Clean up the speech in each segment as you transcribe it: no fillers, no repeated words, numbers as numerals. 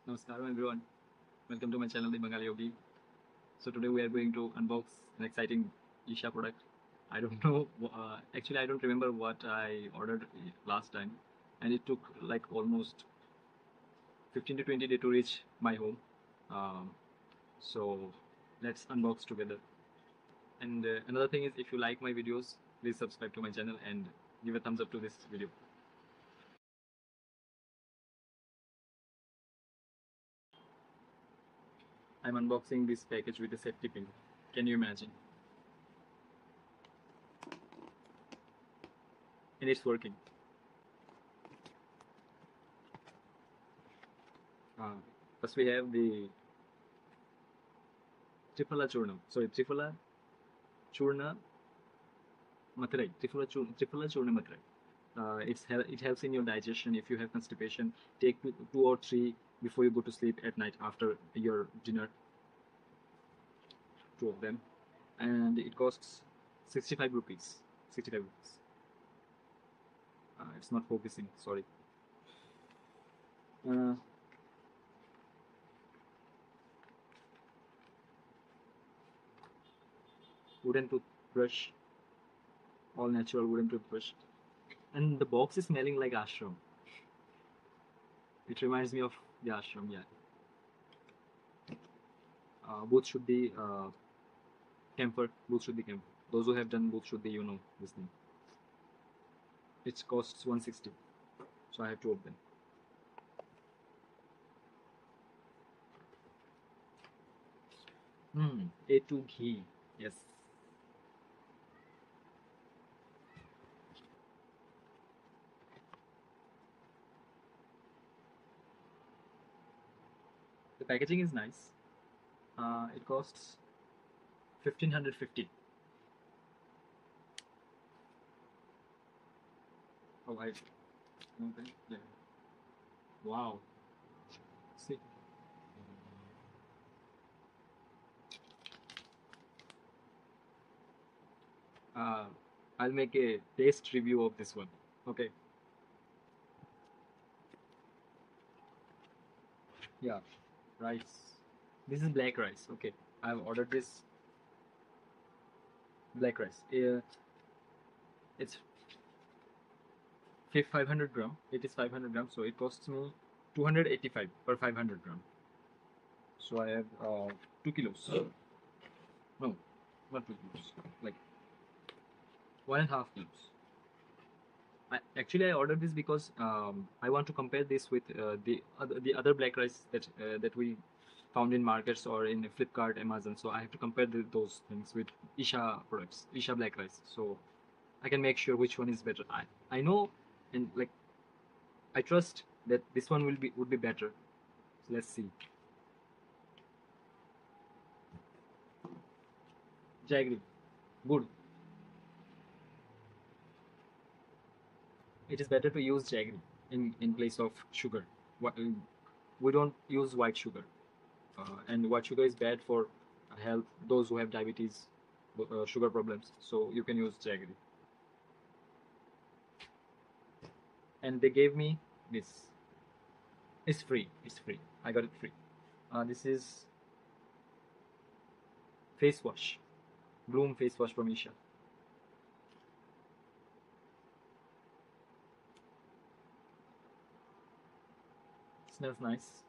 Namaskaram everyone. Welcome to my channel, The Bengali Yogi. So today we are going to unbox an exciting Isha product. I don't know, actually I don't remember what I ordered last time, and it took like almost 15 to 20 days to reach my home. Um, so let's unbox together. And another thing is, if you like my videos, please subscribe to my channel and give a thumbs up to this video. I'm unboxing this package with a safety pin. Can you imagine? And it's working. Uh, First we have the Triphala Churnam. Sorry, Triphala Churna Matrai. Triphala Churna Matrai. It helps in your digestion. If you have constipation, take two or three before you go to sleep at night after your dinner. Two of them, and it costs 65 rupees. 65 rupees. It's not focusing. Sorry. Uh, Wooden toothbrush, all natural wooden toothbrush, and the box is smelling like ashram. It reminds me of the ashram. Yeah. Both should be camphor. Both should be camphor. Those who have done both should be, this thing. It costs 160, so I have two of them. A2 ghee. Yes. The packaging is nice. It costs 1550. Oh, okay. Yeah. Wow. See. Uh, I'll make a taste review of this one. Okay. Yeah. Rice. This is black rice. Okay. I've ordered this black rice. It's 500 gram. It is 500 grams, so it costs me 285 per 500 gram. So I have 2 kilos. No, not 2 kilos. Like 1.5 kilos. Actually, I ordered this because I want to compare this with the other black rice that we found in markets or in Flipkart, Amazon. So I have to compare those things with Isha products, Isha black rice. So I can make sure which one is better. I know, and like I trust that this one would be better. So let's see. Jaggery, good. It is better to use jaggery in place of sugar. We don't use white sugar, and white sugar is bad for health. Those who have diabetes, sugar problems. So you can use jaggery. And they gave me this. It's free. It's free. I got it free. This is face wash, Bloom face wash from Isha. Smells nice.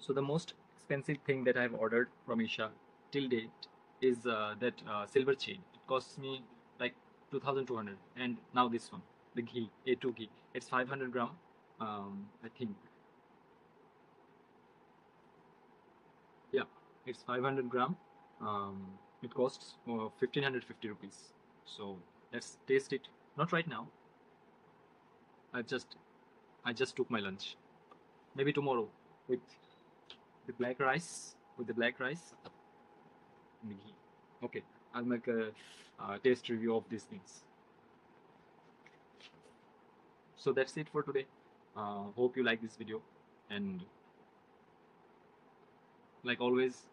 So the most expensive thing that I've ordered from Isha till date is that silver chain. It costs me like 2,200. And now this one, the ghee, A2 ghee. It's 500 gram, I think. Yeah, it's 500 gram. It costs 1,550 rupees. So let's taste it. Not right now. I just I just took my lunch. Maybe tomorrow with the black rice. With the black rice and the ghee. Okay, I'll make a taste review of these things. So that's it for today. Hope you like this video, and like always,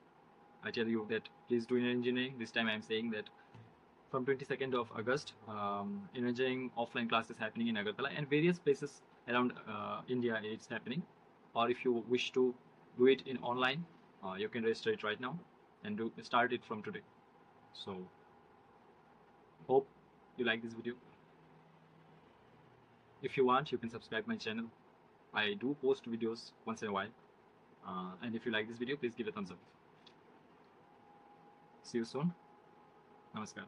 I tell you that please do engineering. This time I'm saying that from 22nd of August. Emerging offline classes happening in Agartala and various places around India. It's happening. Or if you wish to do it in online, you can register it right now and start it from today. So hope you like this video. If you want, you can subscribe my channel. I do post videos once in a while. And if you like this video, please give a thumbs up. See you soon. Namaskar.